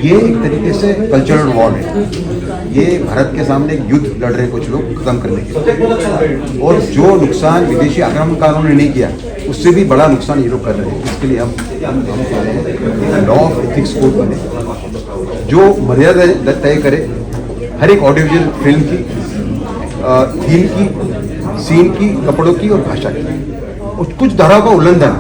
ये एक तरीके से कल्चरल वॉर है। ये भारत के सामने एक युद्ध लड़ रहे कुछ लोग खत्म करने के लिए, और जो नुकसान विदेशी आक्रमणकारों ने नहीं किया उससे भी बड़ा नुकसान ये लोग कर रहे हैं। इसके लिए हम कह रहे हैं लॉ ऑफ एथिक्स कोड बने जो मर्यादा तय करे हर एक ऑडियो विजुअल फिल्म की, थीम की, सीन की, कपड़ों की और भाषा की। और कुछ धाराओं का उल्लंघन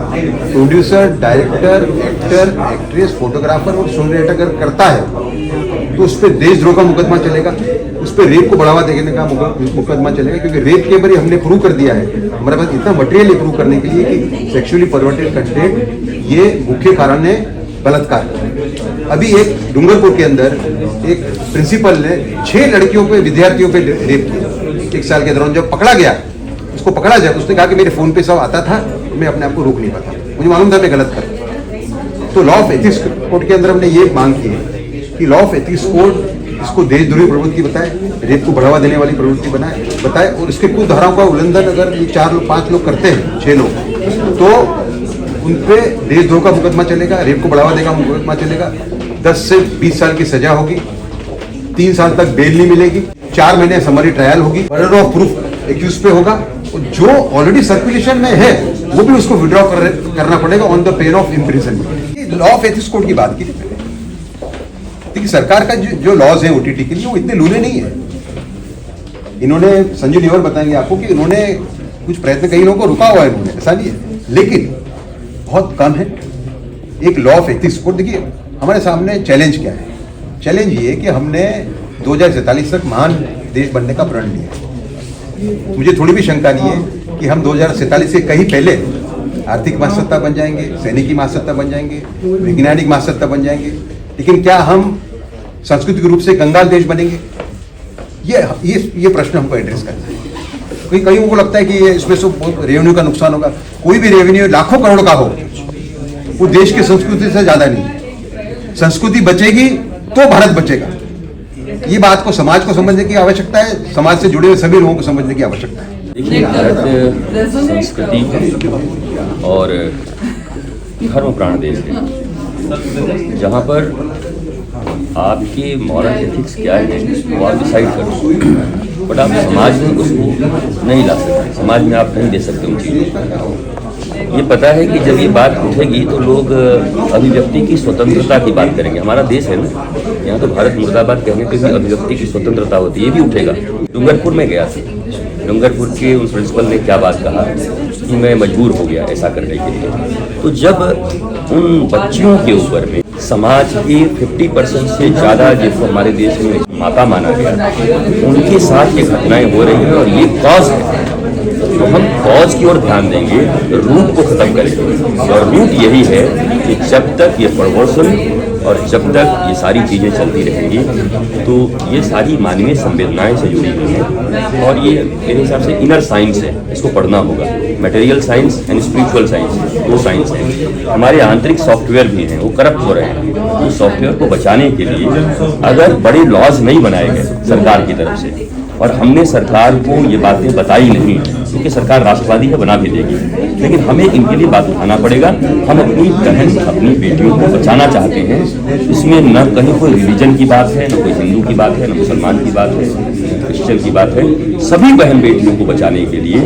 producer, director, actor, actress, photographer और सोनरेट अगर करता है तो उस पर देशद्रोह का मुकदमा चलेगा, उस पर रेप को बढ़ावा देने का मुकदमा चलेगा, क्योंकि रेप के बारे हमने प्रूव कर दिया है। हमारे पास इतना मटेरियल प्रूव करने के लिए कि सेक्सुअली परवर्टेड कंटेंट ये मुख्य कारण है बलात्कार। अभी एक डूंगरपुर के अंदर एक प्रिंसिपल ने 6 लड़कियों पे, विद्यार्थियों पे रेप किया 1 साल के दौरान। जब पकड़ा गया, उसको पकड़ा जाए, उसने कहा कि मेरे फोन पे सब आता था, मैं अपने आप को रोक नहीं पाता, मुझे मालूम था मैं गलत कर। तो लॉ ऑफ एथिक्स कोड के अंदर हमने ये मांग की है कि लॉ ऑफ एथिक्स कोड इसको देशद्रोही प्रवृत्ति बताए, रेप को बढ़ावा देने वाली प्रवृत्ति बताए, और इसके कुछ धाराओं का उल्लंघन अगर 4 लोग 5 लोग करते हैं, 6 लोग, तो उन पे देशद्रोह का मुकदमा चलेगा, रेप को बढ़ावा देगा मुकदमा चलेगा, 10 से 20 साल की सजा होगी, 3 साल तक बेल नहीं मिलेगी, 4 महीने समरी ट्रायल होगी, बर्डन ऑफ प्रूफ एक्यूज पे होगा, और जो ऑलरेडी सर्कुलेशन में है वो भी उसको विड्रॉ करना पड़ेगा on the pain of imprisonment. Law of ethics code की बात की थी। देखिए सरकार का जो लॉज है ओटीटी के लिए वो इतने लूले नहीं है। इन्होंने, संजू निवर बताएंगे आपको कि इन्होंने कुछ प्रयत्न कई लोगों को रुका हुआ है, इन्होंने, ऐसा नहीं है, लेकिन बहुत कम है। एक लॉ ऑफ एथिक्स कोड, देखिए हमारे सामने चैलेंज क्या है। चैलेंज ये है कि हमने 2047 तक महान देश बनने का प्रण लिया है। मुझे थोड़ी भी शंका नहीं है कि हम 2047 से कहीं पहले आर्थिक महासत्ता बन जाएंगे, सैनिकी महासत्ता बन जाएंगे, वैज्ञानिक महासत्ता बन जाएंगे, लेकिन क्या हम सांस्कृतिक रूप से कंगाल देश बनेंगे? ये प्रश्न हमको एड्रेस करना है। कई लोगों को लगता है कि इसमें से रेवेन्यू का नुकसान होगा। कोई भी रेवेन्यू लाखों करोड़ का हो, वो देश की संस्कृति से ज्यादा नहीं है। संस्कृति बचेगी तो भारत बचेगा। ये बात को समाज को समझने की आवश्यकता है, समाज से जुड़े हुए सभी लोगों को समझने की आवश्यकता है। देखिए, भारत संस्कृति और धर्म प्राण देश है, जहाँ पर आपके मॉरल एथिक्स क्या है वो आप डिसाइड करो, बट आप समाज में उसको नहीं ला सकते, समाज में आप नहीं दे सकते उन चीज़ों को। ये पता है कि जब ये बात उठेगी तो लोग अभिव्यक्ति की स्वतंत्रता की बात करेंगे। हमारा देश है ना, यहाँ तो भारत मुर्दाबाद कहने पे भी अभिव्यक्ति की स्वतंत्रता होती है, ये भी उठेगा। डूंगरपुर में गया था, डूंगरपुर के उन प्रिंसिपल ने क्या बात कहा कि मैं मजबूर हो गया ऐसा करने के लिए। तो जब उन बच्चियों के ऊपर में समाज के 50% से ज़्यादा जिसको हमारे देश में माता माना गया, उनके साथ ये घटनाएं हो रही हैं और ये कॉज है, तो हम कॉज की ओर ध्यान देंगे, रूट को खत्म करेंगे। और रूट यही है कि जब तक ये प्रमोशन और जब तक ये सारी चीज़ें चलती रहेंगी तो ये सारी मानवीय संवेदनाएं से जुड़ी हुई हैं, और ये मेरे हिसाब से इनर साइंस है, इसको पढ़ना होगा। Material science and spiritual science, 2 science हैं। हमारे आंतरिक सॉफ्टवेयर भी हैं, वो करप्ट हो रहे हैं। उस सॉफ्टवेयर को बचाने के लिए अगर बड़े लॉज नहीं बनाए गए सरकार की तरफ से, और हमने सरकार को ये बातें बताई नहीं, क्योंकि सरकार राष्ट्रवादी है, बना भी देगी, लेकिन हमें इनके लिए बात उठाना पड़ेगा। हम अपनी बहन, अपनी बेटियों को बचाना चाहते हैं। इसमें न कहीं कोई रिलीजन की बात है, न कोई हिंदू की बात है, न मुसलमान की बात है, क्रिश्चियन की बात है। सभी बहन बेटियों को बचाने के लिए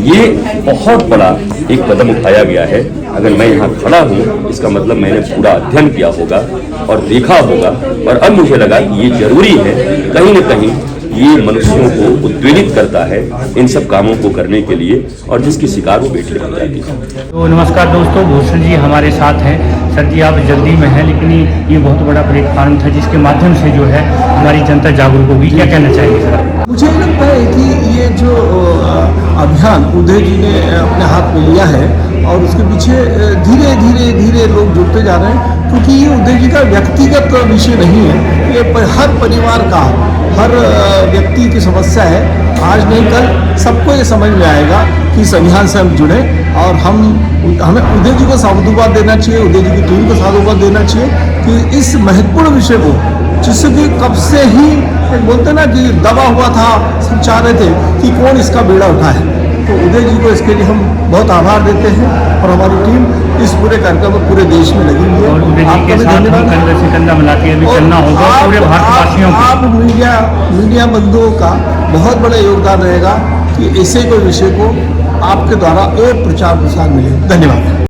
ये बहुत बड़ा एक कदम उठाया गया है। अगर मैं यहाँ खड़ा हूँ, इसका मतलब मैंने पूरा अध्ययन किया होगा और देखा होगा, और अब मुझे लगा कि ये जरूरी है, कहीं न कहीं ये मनुष्यों को उद्वेलित करता है इन सब कामों को करने के लिए, और जिसकी शिकार वो बेटी बन जाती है। तो नमस्कार दोस्तों, भूषण जी हमारे साथ हैं। सर जी आप जल्दी में हैं, लेकिन ये बहुत बड़ा प्लेटफार्म था जिसके माध्यम से जो है हमारी जनता जागरूक होगी, क्या कहना चाहेंगे सर? मुझे लगता है कि ये जो अभियान उदय जी ने अपने हाथ में लिया है, और उसके पीछे धीरे धीरे धीरे लोग जुड़ते जा रहे हैं, क्योंकि ये उदय जी का व्यक्तिगत विषय नहीं है, ये हर परिवार का, हर व्यक्ति की समस्या है। आज नहीं कल सबको ये समझ में आएगा कि इस अभियान से हम जुड़े, और हमें उदय जी को साधुवाद देना चाहिए, उदय जी की टीम को साधुवाद देना चाहिए कि इस महत्वपूर्ण विषय को, जिसकी कब से ही बोलते ना कि दबा हुआ था, सब चाह रहे थे कि कौन इसका बेड़ा उठाए, तो उदय जी को इसके लिए हम बहुत आभार देते हैं, और हमारी टीम इस पूरे कार्यक्रम में पूरे देश में लगी हुई और उदय है। जी आपका के भी साथ हम धन्यवाद। कंधे से कंधा मिला के अभी और चलना होगा आप- पूरे भारतवासियों को। आप मीडिया बंधुओं का बहुत बड़ा योगदान रहेगा कि ऐसे कोई विषय को आपके द्वारा और प्रचार प्रसार मिले। धन्यवाद।